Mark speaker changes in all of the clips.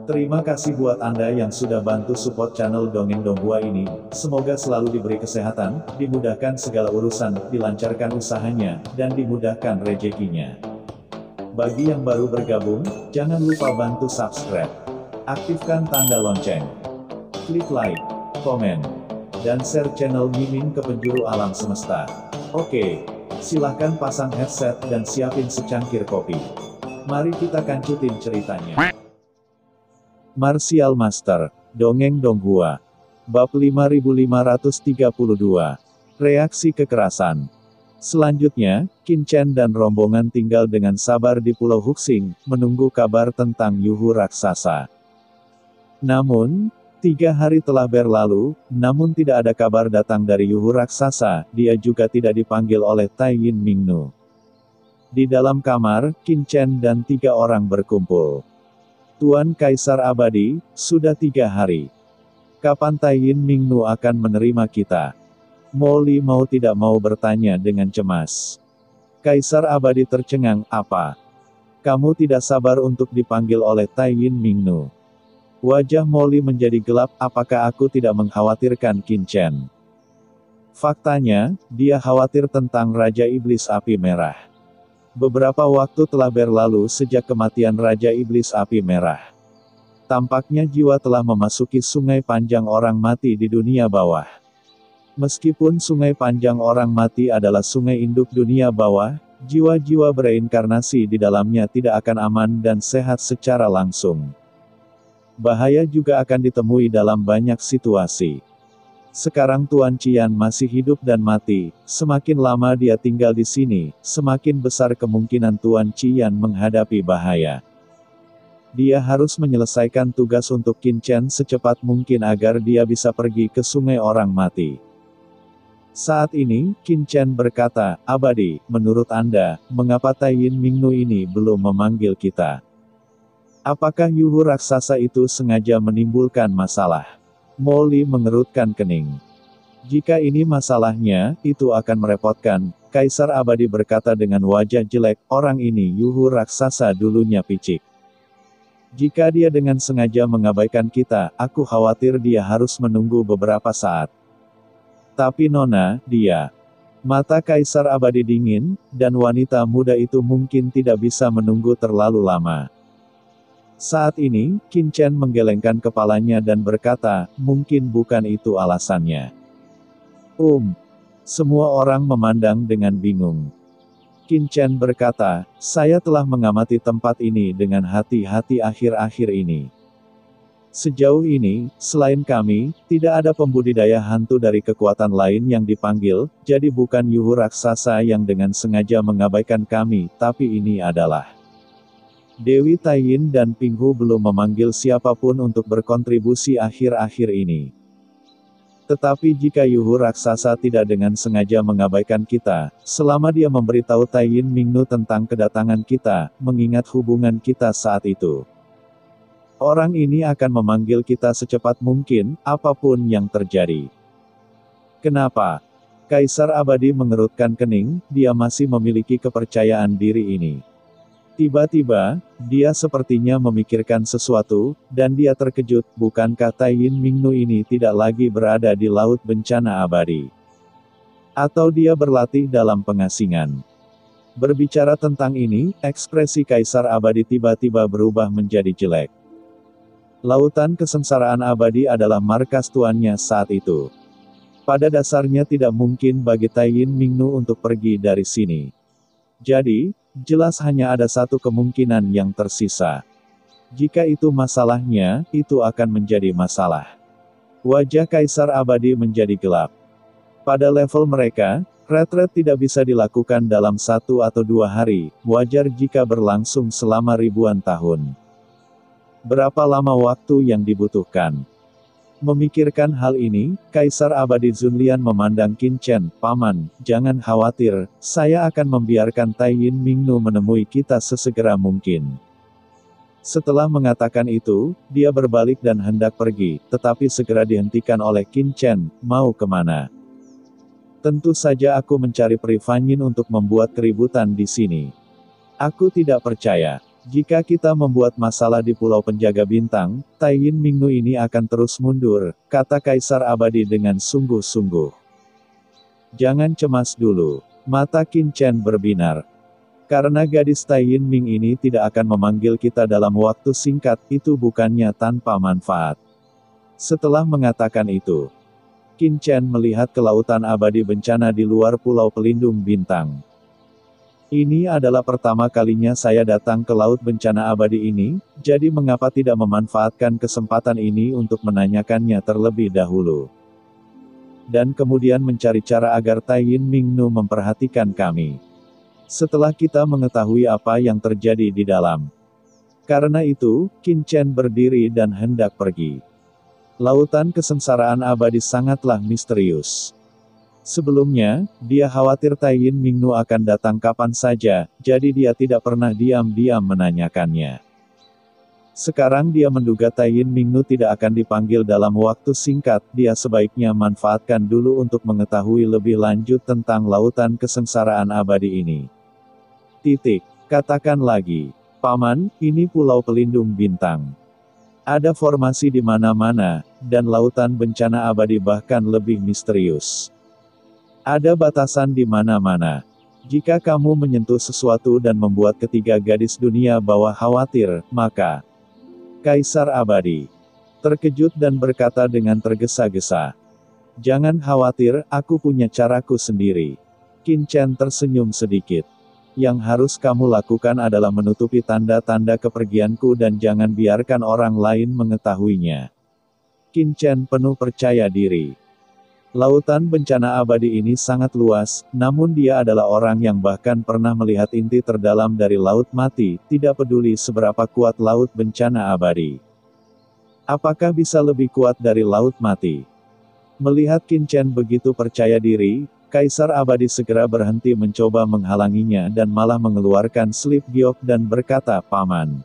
Speaker 1: Terima kasih buat Anda yang sudah bantu support channel Dongeng Donghua ini. Semoga selalu diberi kesehatan, dimudahkan segala urusan, dilancarkan usahanya, dan dimudahkan rezekinya. Bagi yang baru bergabung, jangan lupa bantu subscribe. Aktifkan tanda lonceng. Klik like, komen, dan share channel Mimin ke penjuru alam semesta. Oke, silahkan pasang headset dan siapin secangkir kopi. Mari kita kancutin ceritanya. Martial Master, Dongeng Donghua. Bab 5532. Reaksi kekerasan. Selanjutnya, Qin Chen dan rombongan tinggal dengan sabar di Pulau Huxing, menunggu kabar tentang Yuhu raksasa. Namun, 3 hari telah berlalu, namun tidak ada kabar datang dari Yuhu raksasa, dia juga tidak dipanggil oleh Tai Yin Mingnu. Di dalam kamar, Qin Chen dan 3 orang berkumpul. Tuan Kaisar Abadi, sudah 3 hari. Kapan Tai Yin Mingnu akan menerima kita? Molly mau tidak mau bertanya dengan cemas. Kaisar Abadi tercengang, apa? Kamu tidak sabar untuk dipanggil oleh Tai Yin Mingnu? Wajah Molly menjadi gelap, apakah aku tidak mengkhawatirkan Qin Chen? Faktanya, dia khawatir tentang Raja Iblis Api Merah. Beberapa waktu telah berlalu sejak kematian Raja Iblis Api Merah. Tampaknya jiwa telah memasuki sungai panjang orang mati di dunia bawah. Meskipun sungai panjang orang mati adalah sungai induk dunia bawah, jiwa-jiwa bereinkarnasi di dalamnya tidak akan aman dan sehat secara langsung. Bahaya juga akan ditemui dalam banyak situasi. Sekarang Tuan Qian masih hidup dan mati, semakin lama dia tinggal di sini, semakin besar kemungkinan Tuan Qian menghadapi bahaya. Dia harus menyelesaikan tugas untuk Qin Chen secepat mungkin agar dia bisa pergi ke sungai orang mati. Saat ini, Qin Chen berkata, Abadi, menurut Anda, mengapa Tai Yin Mingnu ini belum memanggil kita? Apakah Yuhu raksasa itu sengaja menimbulkan masalah? Molly mengerutkan kening. Jika ini masalahnya, itu akan merepotkan. Kaisar Abadi berkata dengan wajah jelek, orang ini Yuhu raksasa dulunya picik. Jika dia dengan sengaja mengabaikan kita, aku khawatir dia harus menunggu beberapa saat. Tapi Nona, dia. Mata Kaisar Abadi dingin, dan wanita muda itu mungkin tidak bisa menunggu terlalu lama. Saat ini, Qin Chen menggelengkan kepalanya dan berkata, mungkin bukan itu alasannya. Semua orang memandang dengan bingung. Qin Chen berkata, saya telah mengamati tempat ini dengan hati-hati akhir-akhir ini. Sejauh ini, selain kami, tidak ada pembudidaya hantu dari kekuatan lain yang dipanggil, jadi bukan Yuhu raksasa yang dengan sengaja mengabaikan kami, tapi ini adalah Dewi Tai Yin dan Ping Hu belum memanggil siapapun untuk berkontribusi akhir-akhir ini. Tetapi jika Yuhu raksasa tidak dengan sengaja mengabaikan kita, selama dia memberitahu Tai Yin Mingnu tentang kedatangan kita, mengingat hubungan kita saat itu, orang ini akan memanggil kita secepat mungkin, apapun yang terjadi. Kenapa? Kaisar Abadi mengerutkan kening, dia masih memiliki kepercayaan diri ini. Tiba-tiba, dia sepertinya memikirkan sesuatu, dan dia terkejut, bukankah Tai Yin Mingnu ini tidak lagi berada di Laut Bencana Abadi? Atau dia berlatih dalam pengasingan? Berbicara tentang ini, ekspresi Kaisar Abadi tiba-tiba berubah menjadi jelek. Lautan kesengsaraan abadi adalah markas tuannya saat itu. Pada dasarnya tidak mungkin bagi Tai Yin Mingnu untuk pergi dari sini. Jadi, jelas hanya ada satu kemungkinan yang tersisa. Jika itu masalahnya, itu akan menjadi masalah. Wajah Kaisar Abadi menjadi gelap. Pada level mereka, retret tidak bisa dilakukan dalam 1 atau 2 hari, wajar jika berlangsung selama ribuan tahun. Berapa lama waktu yang dibutuhkan? Memikirkan hal ini, Kaisar Abadi Zunlian memandang Qin Chen, Paman, jangan khawatir, saya akan membiarkan Tai Yin Mingnu menemui kita sesegera mungkin. Setelah mengatakan itu, dia berbalik dan hendak pergi, tetapi segera dihentikan oleh Qin Chen, mau kemana? Tentu saja aku mencari Prifanyin untuk membuat keributan di sini. Aku tidak percaya. Jika kita membuat masalah di Pulau Penjaga Bintang, Taiyin Mingnu ini akan terus mundur, kata Kaisar Abadi dengan sungguh-sungguh. Jangan cemas dulu. Mata Qin Chen berbinar. Karena gadis Taiyin Ming ini tidak akan memanggil kita dalam waktu singkat, itu bukannya tanpa manfaat. Setelah mengatakan itu, Qin Chen melihat ke lautan abadi bencana di luar Pulau Pelindung Bintang. Ini adalah pertama kalinya saya datang ke Laut Bencana Abadi ini, jadi mengapa tidak memanfaatkan kesempatan ini untuk menanyakannya terlebih dahulu. Dan kemudian mencari cara agar Taiyin Mingnu memperhatikan kami. Setelah kita mengetahui apa yang terjadi di dalam. Karena itu, Qin Chen berdiri dan hendak pergi. Lautan kesengsaraan abadi sangatlah misterius. Sebelumnya, dia khawatir Taiyin Mingnu akan datang kapan saja, jadi dia tidak pernah diam-diam menanyakannya. Sekarang dia menduga Taiyin Mingnu tidak akan dipanggil dalam waktu singkat, dia sebaiknya manfaatkan dulu untuk mengetahui lebih lanjut tentang lautan kesengsaraan abadi ini. Katakan lagi, Paman, ini Pulau Pelindung Bintang. Ada formasi di mana-mana, dan lautan bencana abadi bahkan lebih misterius. Ada batasan di mana-mana. Jika kamu menyentuh sesuatu dan membuat ketiga gadis dunia bawah khawatir, maka Kaisar Abadi terkejut dan berkata dengan tergesa-gesa. Jangan khawatir, aku punya caraku sendiri. Qin Chen tersenyum sedikit. Yang harus kamu lakukan adalah menutupi tanda-tanda kepergianku dan jangan biarkan orang lain mengetahuinya. Qin Chen penuh percaya diri. Lautan bencana abadi ini sangat luas, namun dia adalah orang yang bahkan pernah melihat inti terdalam dari laut mati, tidak peduli seberapa kuat laut bencana abadi. Apakah bisa lebih kuat dari laut mati? Melihat Qin Chen begitu percaya diri, Kaisar Abadi segera berhenti mencoba menghalanginya dan malah mengeluarkan slip giok dan berkata, Paman.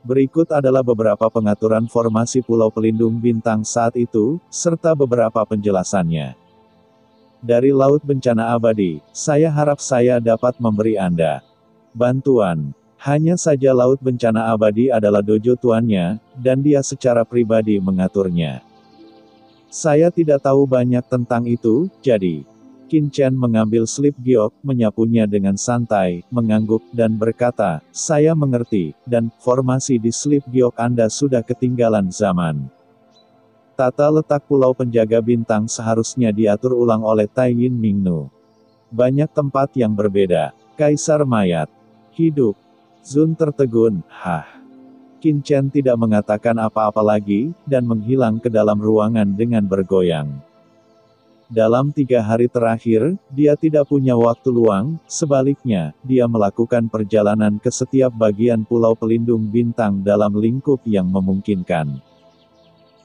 Speaker 1: Berikut adalah beberapa pengaturan formasi Pulau Pelindung Bintang saat itu, serta beberapa penjelasannya. Dari Laut Bencana Abadi, saya harap saya dapat memberi Anda bantuan. Hanya saja Laut Bencana Abadi adalah dojo tuannya, dan dia secara pribadi mengaturnya. Saya tidak tahu banyak tentang itu, jadi Qin Chen mengambil slip giok, menyapunya dengan santai, mengangguk, dan berkata, saya mengerti, dan formasi di slip giok Anda sudah ketinggalan zaman. Tata letak Pulau Penjaga Bintang seharusnya diatur ulang oleh Taiyin Mingnu. Banyak tempat yang berbeda. Kaisar mayat. Hidup. Zun tertegun, Qin Chen tidak mengatakan apa-apa lagi, dan menghilang ke dalam ruangan dengan bergoyang. Dalam 3 hari terakhir, dia tidak punya waktu luang, sebaliknya, dia melakukan perjalanan ke setiap bagian Pulau Pelindung Bintang dalam lingkup yang memungkinkan.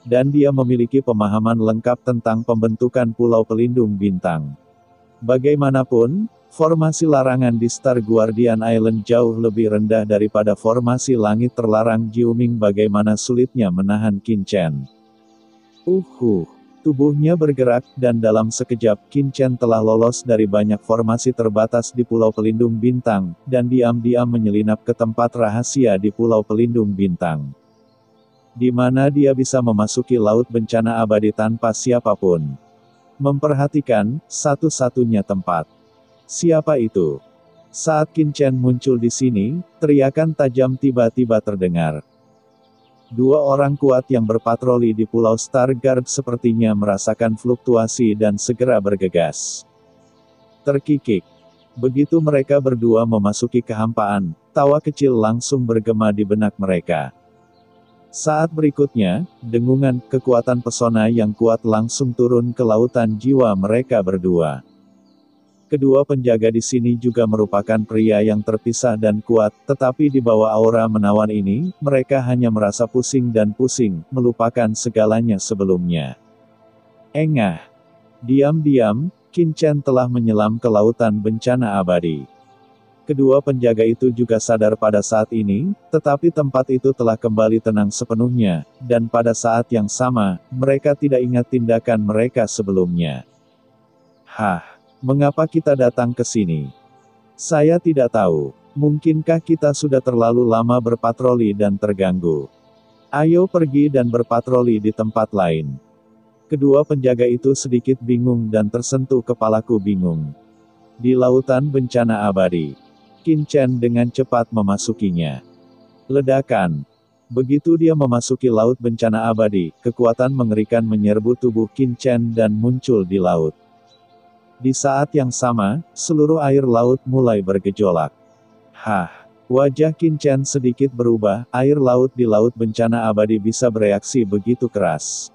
Speaker 1: Dan dia memiliki pemahaman lengkap tentang pembentukan Pulau Pelindung Bintang. Bagaimanapun, formasi larangan di Star Guardian Island jauh lebih rendah daripada formasi langit terlarang Jiuming. Bagaimana sulitnya menahan Qin Chen. Tubuhnya bergerak, dan dalam sekejap, Qin Chen telah lolos dari banyak formasi terbatas di Pulau Pelindung Bintang, dan diam-diam menyelinap ke tempat rahasia di Pulau Pelindung Bintang. Di mana dia bisa memasuki Laut Bencana Abadi tanpa siapapun memperhatikan, satu-satunya tempat. Siapa itu? Saat Qin Chen muncul di sini, teriakan tajam tiba-tiba terdengar. 2 orang kuat yang berpatroli di Pulau Stargard sepertinya merasakan fluktuasi dan segera bergegas. Terkikik. Begitu mereka berdua memasuki kehampaan, tawa kecil langsung bergema di benak mereka. Saat berikutnya, dengungan, kekuatan pesona yang kuat langsung turun ke lautan jiwa mereka berdua. Kedua penjaga di sini juga merupakan pria yang terpisah dan kuat, tetapi di bawah aura menawan ini, mereka hanya merasa pusing dan pusing, melupakan segalanya sebelumnya. Engah. Diam-diam, Qin Chen telah menyelam ke lautan bencana abadi. Kedua penjaga itu juga sadar pada saat ini, tetapi tempat itu telah kembali tenang sepenuhnya, dan pada saat yang sama, mereka tidak ingat tindakan mereka sebelumnya. Mengapa kita datang ke sini? Saya tidak tahu. Mungkinkah kita sudah terlalu lama berpatroli dan terganggu? Ayo pergi dan berpatroli di tempat lain. Kedua penjaga itu sedikit bingung dan tersentuh kepalaku bingung. Di lautan bencana abadi. Qin Chen dengan cepat memasukinya. Ledakan. Begitu dia memasuki laut bencana abadi, kekuatan mengerikan menyerbu tubuh Qin Chen dan muncul di laut. Di saat yang sama, seluruh air laut mulai bergejolak. Hah! Wajah Qin Chen sedikit berubah, air laut di laut bencana abadi bisa bereaksi begitu keras.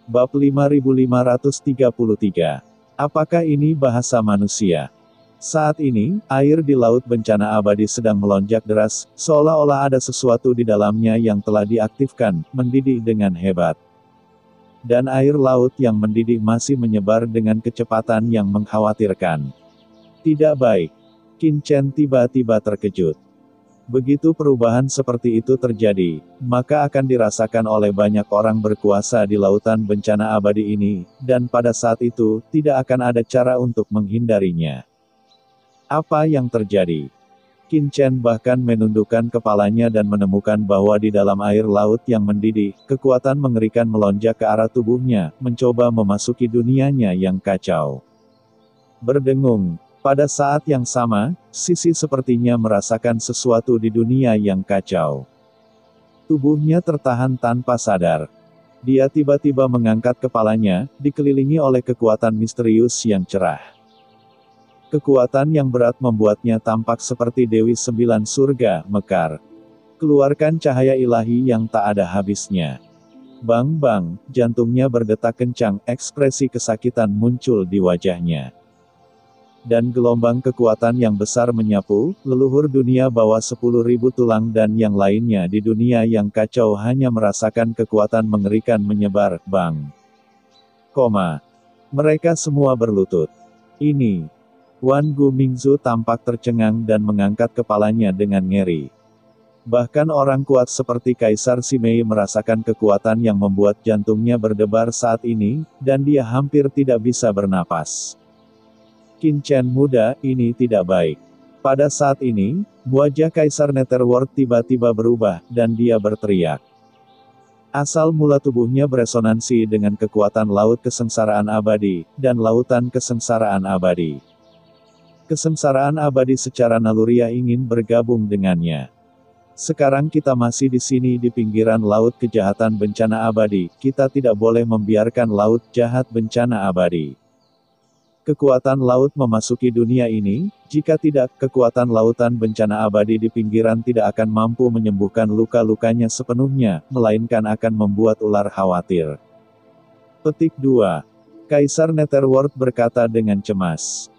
Speaker 1: Bab 5533. Apakah ini bahasa manusia? Saat ini, air di laut bencana abadi sedang melonjak deras, seolah-olah ada sesuatu di dalamnya yang telah diaktifkan, mendidih dengan hebat. Dan air laut yang mendidih masih menyebar dengan kecepatan yang mengkhawatirkan. Tidak baik. Qin Chen tiba-tiba terkejut. Begitu perubahan seperti itu terjadi, maka akan dirasakan oleh banyak orang berkuasa di lautan bencana abadi ini, dan pada saat itu, tidak akan ada cara untuk menghindarinya. Apa yang terjadi? Qin Chen bahkan menundukkan kepalanya dan menemukan bahwa di dalam air laut yang mendidih, kekuatan mengerikan melonjak ke arah tubuhnya, mencoba memasuki dunianya yang kacau. Berdengung. Pada saat yang sama, Sisi sepertinya merasakan sesuatu di dunia yang kacau. Tubuhnya tertahan tanpa sadar. Dia tiba-tiba mengangkat kepalanya, dikelilingi oleh kekuatan misterius yang cerah. Kekuatan yang berat membuatnya tampak seperti Dewi Sembilan Surga, mekar. Keluarkan cahaya ilahi yang tak ada habisnya. Bang-bang, jantungnya berdetak kencang, ekspresi kesakitan muncul di wajahnya. Dan gelombang kekuatan yang besar menyapu, leluhur dunia bawah 10.000 tulang dan yang lainnya di dunia yang kacau hanya merasakan kekuatan mengerikan menyebar, bang. Mereka semua berlutut. Ini. Wan Gu Mingzu tampak tercengang dan mengangkat kepalanya dengan ngeri. Bahkan orang kuat seperti Kaisar Simei merasakan kekuatan yang membuat jantungnya berdebar saat ini, dan dia hampir tidak bisa bernapas. Qin Chen muda, ini tidak baik. Pada saat ini, wajah Kaisar Netherworld tiba-tiba berubah, dan dia berteriak. Asal mula tubuhnya beresonansi dengan kekuatan laut kesengsaraan abadi, dan lautan kesengsaraan abadi. Kesengsaraan abadi secara naluriah ingin bergabung dengannya. Sekarang kita masih di sini di pinggiran laut kejahatan bencana abadi, kita tidak boleh membiarkan laut jahat bencana abadi. Kekuatan laut memasuki dunia ini, jika tidak, kekuatan lautan bencana abadi di pinggiran tidak akan mampu menyembuhkan luka-lukanya sepenuhnya, melainkan akan membuat ular khawatir. Petik 2. Kaisar Netherworld berkata dengan cemas.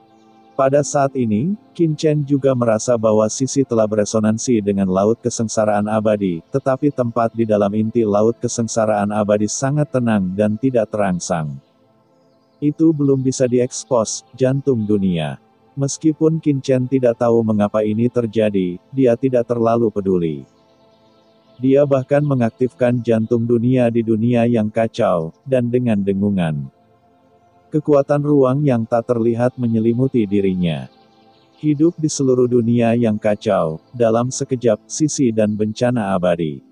Speaker 1: Pada saat ini, Qin Chen juga merasa bahwa Sisi telah beresonansi dengan laut kesengsaraan abadi, tetapi tempat di dalam inti laut kesengsaraan abadi sangat tenang dan tidak terangsang. Itu belum bisa diekspos, jantung dunia. Meskipun Qin Chen tidak tahu mengapa ini terjadi, dia tidak terlalu peduli. Dia bahkan mengaktifkan jantung dunia di dunia yang kacau, dan dengan dengungan. Kekuatan ruang yang tak terlihat menyelimuti dirinya. Hidup di seluruh dunia yang kacau, dalam sekejap, Sisi dan bencana abadi.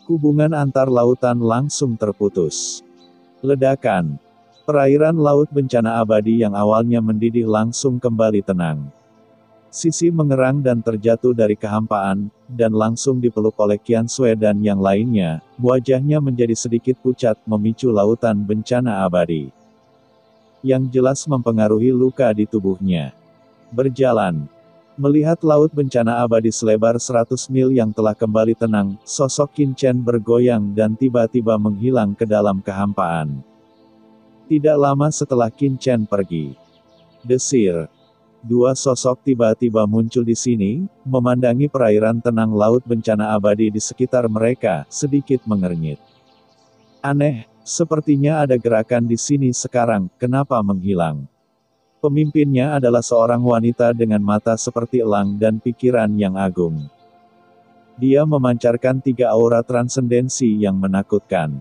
Speaker 1: Hubungan antar lautan langsung terputus. Ledakan. Perairan laut bencana abadi yang awalnya mendidih langsung kembali tenang. Sisi mengerang dan terjatuh dari kehampaan, dan langsung dipeluk oleh Qian Xue dan yang lainnya, wajahnya menjadi sedikit pucat memicu lautan bencana abadi. Yang jelas mempengaruhi luka di tubuhnya. Berjalan. Melihat laut bencana abadi selebar 100 mil yang telah kembali tenang, sosok Qin Chen bergoyang dan tiba-tiba menghilang ke dalam kehampaan. Tidak lama setelah Qin Chen pergi. Desir. Dua sosok tiba-tiba muncul di sini, memandangi perairan tenang laut bencana abadi di sekitar mereka, sedikit mengernyit. Aneh. Sepertinya ada gerakan di sini sekarang, kenapa menghilang? Pemimpinnya adalah seorang wanita dengan mata seperti elang dan pikiran yang agung. Dia memancarkan 3 aura transendensi yang menakutkan.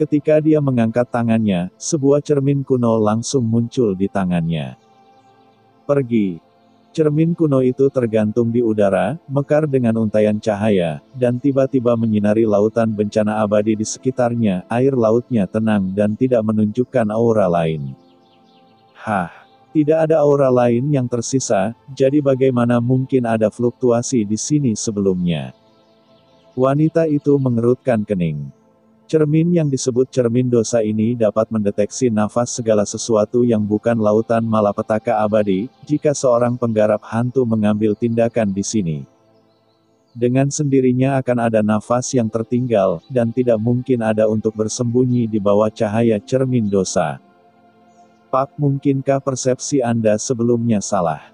Speaker 1: Ketika dia mengangkat tangannya, sebuah cermin kuno langsung muncul di tangannya. Pergi. Cermin kuno itu tergantung di udara, mekar dengan untaian cahaya, dan tiba-tiba menyinari lautan bencana abadi di sekitarnya. Air lautnya tenang dan tidak menunjukkan aura lain. Hah, tidak ada aura lain yang tersisa, jadi bagaimana mungkin ada fluktuasi di sini sebelumnya? Wanita itu mengerutkan kening. Cermin yang disebut cermin dosa ini dapat mendeteksi nafas segala sesuatu yang bukan lautan malapetaka abadi, jika seorang penggarap hantu mengambil tindakan di sini. Dengan sendirinya akan ada nafas yang tertinggal, dan tidak mungkin ada untuk bersembunyi di bawah cahaya cermin dosa. Pak, mungkinkah persepsi Anda sebelumnya salah?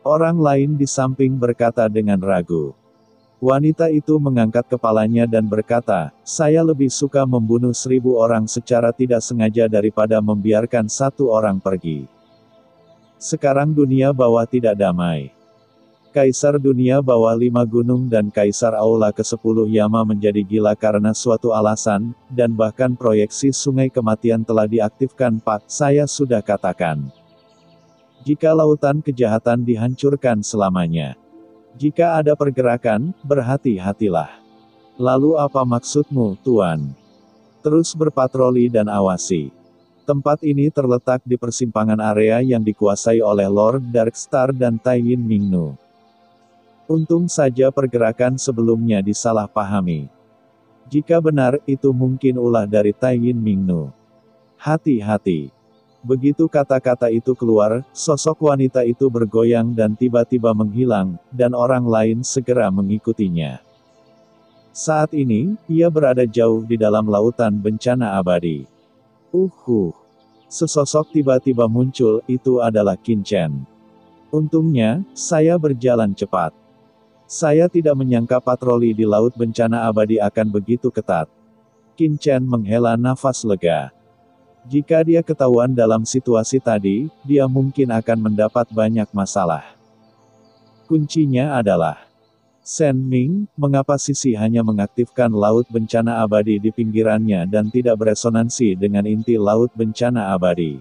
Speaker 1: Orang lain di samping berkata dengan ragu. Wanita itu mengangkat kepalanya dan berkata, saya lebih suka membunuh 1000 orang secara tidak sengaja daripada membiarkan 1 orang pergi. Sekarang dunia bawah tidak damai. Kaisar dunia bawah 5 gunung dan Kaisar Aula ke-10 Yama menjadi gila karena suatu alasan, dan bahkan proyeksi sungai kematian telah diaktifkan. Pak, saya sudah katakan. Jika lautan kejahatan dihancurkan selamanya. Jika ada pergerakan, berhati-hatilah. Lalu apa maksudmu, Tuan? Terus berpatroli dan awasi. Tempat ini terletak di persimpangan area yang dikuasai oleh Lord Darkstar dan Taiyin Mingnu. Untung saja pergerakan sebelumnya disalahpahami. Jika benar, itu mungkin ulah dari Taiyin Mingnu. Hati-hati. Begitu kata-kata itu keluar, sosok wanita itu bergoyang dan tiba-tiba menghilang, dan orang lain segera mengikutinya. Saat ini, ia berada jauh di dalam lautan bencana abadi. Sesosok tiba-tiba muncul, itu adalah Qin Chen. Untungnya, saya berjalan cepat. Saya tidak menyangka patroli di laut bencana abadi akan begitu ketat. Qin Chen menghela nafas lega. Jika dia ketahuan dalam situasi tadi, dia mungkin akan mendapat banyak masalah. Kuncinya adalah Shen Ming, mengapa Sisi hanya mengaktifkan laut bencana abadi di pinggirannya dan tidak beresonansi dengan inti laut bencana abadi.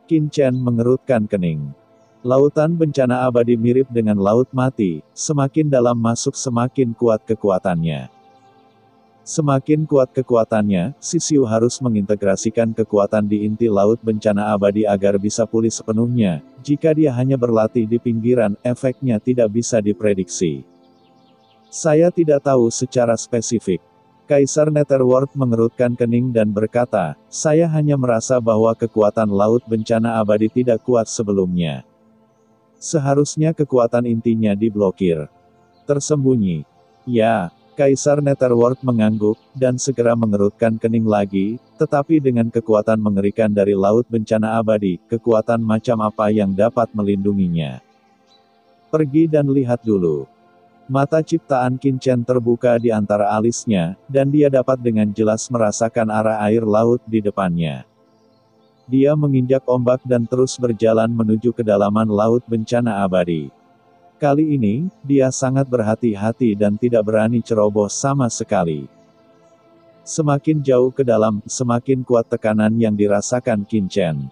Speaker 1: Qin Chen mengerutkan kening. Lautan bencana abadi mirip dengan laut mati, semakin dalam masuk semakin kuat kekuatannya. Semakin kuat kekuatannya, Sisiu harus mengintegrasikan kekuatan di inti laut bencana abadi agar bisa pulih sepenuhnya. Jika dia hanya berlatih di pinggiran, efeknya tidak bisa diprediksi. Saya tidak tahu secara spesifik. Kaisar Netherworld mengerutkan kening dan berkata, saya hanya merasa bahwa kekuatan laut bencana abadi tidak kuat sebelumnya. Seharusnya kekuatan intinya diblokir. Tersembunyi. Ya. Kaisar Netherworld mengangguk, dan segera mengerutkan kening lagi, tetapi dengan kekuatan mengerikan dari laut bencana abadi, kekuatan macam apa yang dapat melindunginya? Pergi dan lihat dulu. Mata ciptaan Qin Chen terbuka di antara alisnya, dan dia dapat dengan jelas merasakan arah air laut di depannya. Dia menginjak ombak dan terus berjalan menuju kedalaman laut bencana abadi. Kali ini, dia sangat berhati-hati dan tidak berani ceroboh sama sekali. Semakin jauh ke dalam, semakin kuat tekanan yang dirasakan Qin Chen.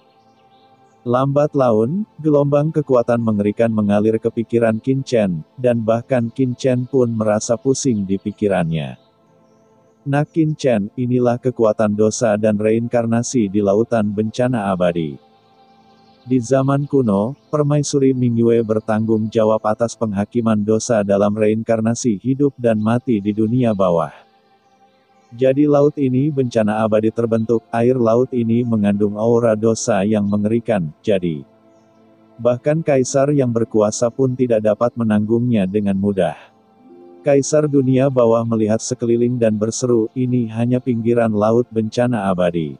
Speaker 1: Lambat laun, gelombang kekuatan mengerikan mengalir ke pikiran Qin Chen, dan bahkan Qin Chen pun merasa pusing di pikirannya. Nah Qin Chen, inilah kekuatan dosa dan reinkarnasi di lautan bencana abadi. Di zaman kuno, Permaisuri Mingyue bertanggung jawab atas penghakiman dosa dalam reinkarnasi hidup dan mati di dunia bawah. Jadi laut ini bencana abadi terbentuk, air laut ini mengandung aura dosa yang mengerikan, jadi bahkan kaisar yang berkuasa pun tidak dapat menanggungnya dengan mudah. Kaisar dunia bawah melihat sekeliling dan berseru, ini hanya pinggiran laut bencana abadi.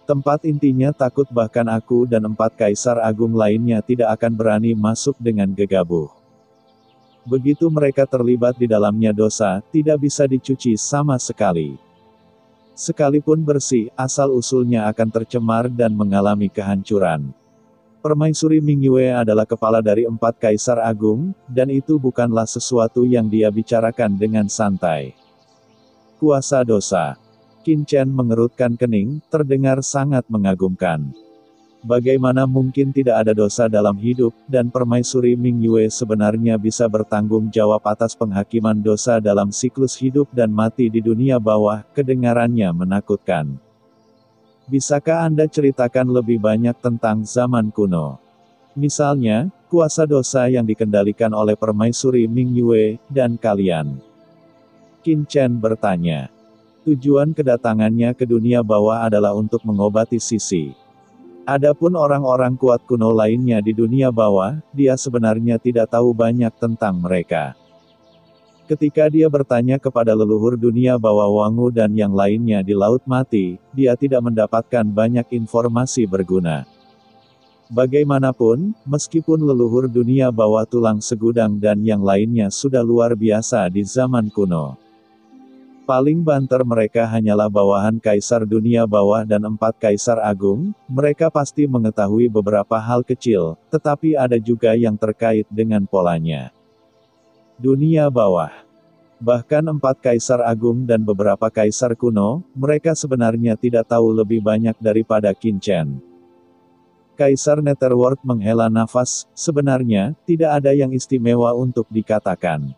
Speaker 1: Tempat intinya takut bahkan aku dan 4 kaisar agung lainnya tidak akan berani masuk dengan gegabah. Begitu mereka terlibat di dalamnya dosa, tidak bisa dicuci sama sekali. Sekalipun bersih, asal-usulnya akan tercemar dan mengalami kehancuran. Permaisuri Mingyue adalah kepala dari 4 kaisar agung, dan itu bukanlah sesuatu yang dia bicarakan dengan santai. Kuasa dosa. Qin Chen mengerutkan kening, terdengar sangat mengagumkan. Bagaimana mungkin tidak ada dosa dalam hidup, dan Permaisuri Ming Yue sebenarnya bisa bertanggung jawab atas penghakiman dosa dalam siklus hidup dan mati di dunia bawah? Kedengarannya menakutkan. Bisakah Anda ceritakan lebih banyak tentang zaman kuno? Misalnya, kuasa dosa yang dikendalikan oleh Permaisuri Ming Yue, dan kalian. Qin Chen bertanya. Tujuan kedatangannya ke dunia bawah adalah untuk mengobati Sisi. Adapun orang-orang kuat kuno lainnya di dunia bawah, dia sebenarnya tidak tahu banyak tentang mereka. Ketika dia bertanya kepada leluhur dunia bawah Wangu dan yang lainnya di Laut Mati, dia tidak mendapatkan banyak informasi berguna. Bagaimanapun, meskipun leluhur dunia bawah Tulang Segudang dan yang lainnya sudah luar biasa di zaman kuno, paling banter mereka hanyalah bawahan Kaisar Dunia Bawah dan 4 Kaisar Agung. Mereka pasti mengetahui beberapa hal kecil, tetapi ada juga yang terkait dengan polanya. Dunia Bawah. Bahkan 4 Kaisar Agung dan beberapa Kaisar kuno, mereka sebenarnya tidak tahu lebih banyak daripada Qin Chen. Kaisar Netherworld menghela nafas, sebenarnya, tidak ada yang istimewa untuk dikatakan.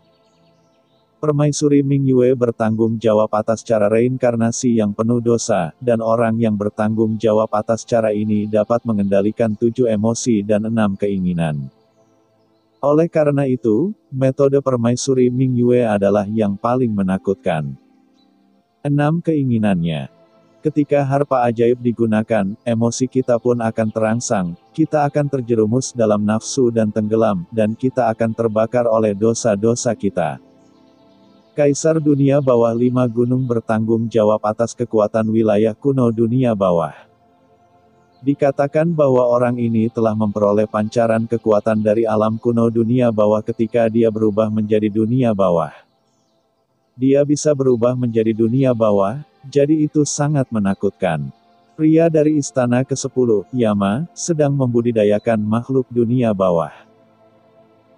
Speaker 1: Permaisuri Ming Yue bertanggung jawab atas cara reinkarnasi yang penuh dosa, dan orang yang bertanggung jawab atas cara ini dapat mengendalikan 7 emosi dan 6 keinginan. Oleh karena itu, metode Permaisuri Ming Yue adalah yang paling menakutkan. 6 keinginannya. Ketika harpa ajaib digunakan, emosi kita pun akan terangsang, kita akan terjerumus dalam nafsu dan tenggelam, dan kita akan terbakar oleh dosa-dosa kita. Kaisar Dunia Bawah 5 Gunung bertanggung jawab atas kekuatan wilayah kuno dunia bawah. Dikatakan bahwa orang ini telah memperoleh pancaran kekuatan dari alam kuno dunia bawah ketika dia berubah menjadi dunia bawah. Dia bisa berubah menjadi dunia bawah, jadi itu sangat menakutkan. Pria dari Istana ke-10, Yama, sedang membudidayakan makhluk dunia bawah.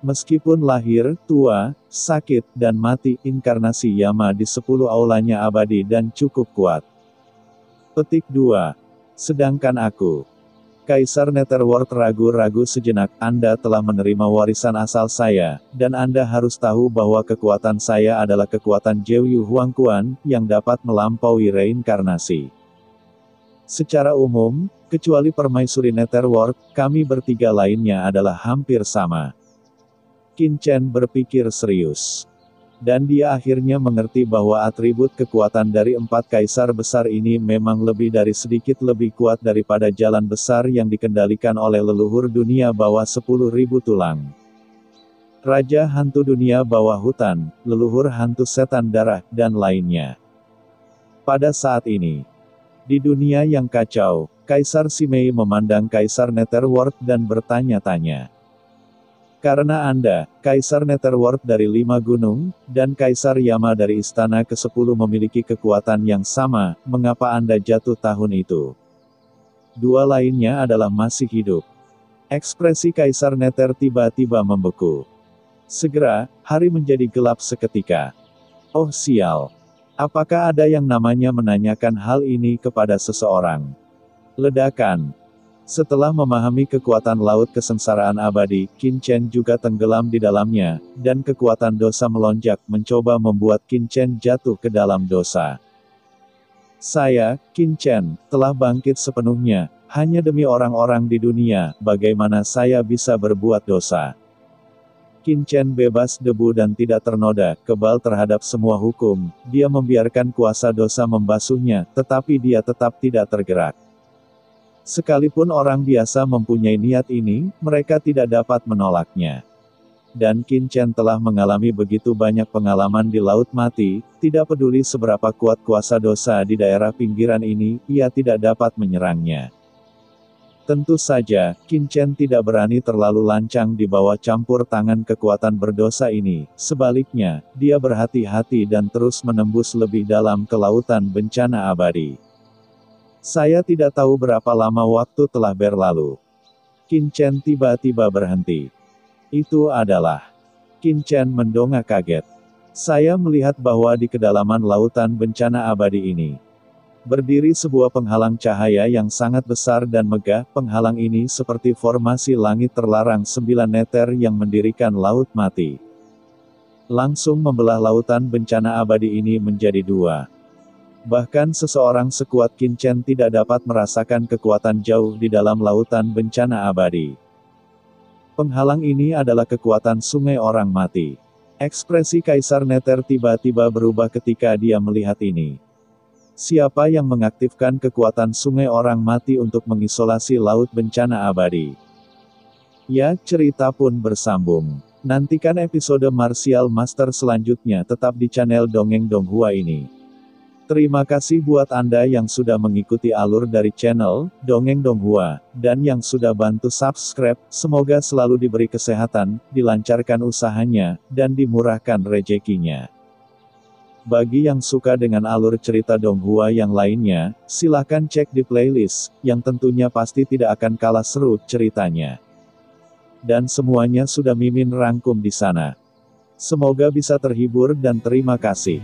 Speaker 1: Meskipun lahir, tua, sakit, dan mati, inkarnasi Yama di 10 aulanya abadi dan cukup kuat. Petik 2. Sedangkan aku, Kaisar Netherworld, ragu-ragu sejenak. Anda telah menerima warisan asal saya, dan Anda harus tahu bahwa kekuatan saya adalah kekuatan Jeuyu Huangquan, yang dapat melampaui reinkarnasi. Secara umum, kecuali Permaisuri Netherworld, kami bertiga lainnya adalah hampir sama. Qin Chen berpikir serius. Dan dia akhirnya mengerti bahwa atribut kekuatan dari 4 kaisar besar ini memang lebih dari sedikit lebih kuat daripada jalan besar yang dikendalikan oleh leluhur dunia bawah 10.000 tulang. Raja hantu dunia bawah hutan, leluhur hantu setan darah, dan lainnya. Pada saat ini, di dunia yang kacau, Kaisar Simei memandang Kaisar Netherworld dan bertanya-tanya. Karena Anda, Kaisar Netherworld dari 5 gunung, dan Kaisar Yama dari Istana ke-10 memiliki kekuatan yang sama, mengapa Anda jatuh tahun itu? 2 lainnya adalah masih hidup. Ekspresi Kaisar Nether tiba-tiba membeku. Segera, hari menjadi gelap seketika. Oh sial. Apakah ada yang namanya menanyakan hal ini kepada seseorang? Ledakan. Setelah memahami kekuatan laut kesengsaraan abadi, Qin Chen juga tenggelam di dalamnya, dan kekuatan dosa melonjak mencoba membuat Qin Chen jatuh ke dalam dosa. Saya, Qin Chen, telah bangkit sepenuhnya, hanya demi orang-orang di dunia. Bagaimana saya bisa berbuat dosa? Qin Chen bebas debu dan tidak ternoda, kebal terhadap semua hukum. Dia membiarkan kuasa dosa membasuhnya, tetapi dia tetap tidak tergerak. Sekalipun orang biasa mempunyai niat ini, mereka tidak dapat menolaknya. Dan Qin Chen telah mengalami begitu banyak pengalaman di Laut Mati, tidak peduli seberapa kuat kuasa dosa di daerah pinggiran ini, ia tidak dapat menyerangnya. Tentu saja, Qin Chen tidak berani terlalu lancang di bawah campur tangan kekuatan berdosa ini. Sebaliknya, dia berhati-hati dan terus menembus lebih dalam ke lautan bencana abadi. Saya tidak tahu berapa lama waktu telah berlalu. Qin Chen tiba-tiba berhenti. Itu adalah. Qin Chen mendongak kaget. Saya melihat bahwa di kedalaman lautan bencana abadi ini, Berdiri sebuah penghalang cahaya yang sangat besar dan megah. Penghalang ini seperti formasi langit terlarang 9 meter yang mendirikan laut mati. Langsung membelah lautan bencana abadi ini menjadi dua. Bahkan seseorang sekuat Qin Chen tidak dapat merasakan kekuatan jauh di dalam lautan bencana abadi. Penghalang ini adalah kekuatan sungai orang mati. Ekspresi Kaisar Nether tiba-tiba berubah ketika dia melihat ini. Siapa yang mengaktifkan kekuatan sungai orang mati untuk mengisolasi laut bencana abadi? Ya, cerita pun bersambung. Nantikan episode Martial Master selanjutnya tetap di channel Dongeng Donghua ini. Terima kasih buat Anda yang sudah mengikuti alur dari channel Dongeng Donghua, dan yang sudah bantu subscribe. Semoga selalu diberi kesehatan, dilancarkan usahanya, dan dimurahkan rezekinya. Bagi yang suka dengan alur cerita Donghua yang lainnya, silahkan cek di playlist, yang tentunya pasti tidak akan kalah seru ceritanya. Dan semuanya sudah Mimin rangkum di sana. Semoga bisa terhibur dan terima kasih.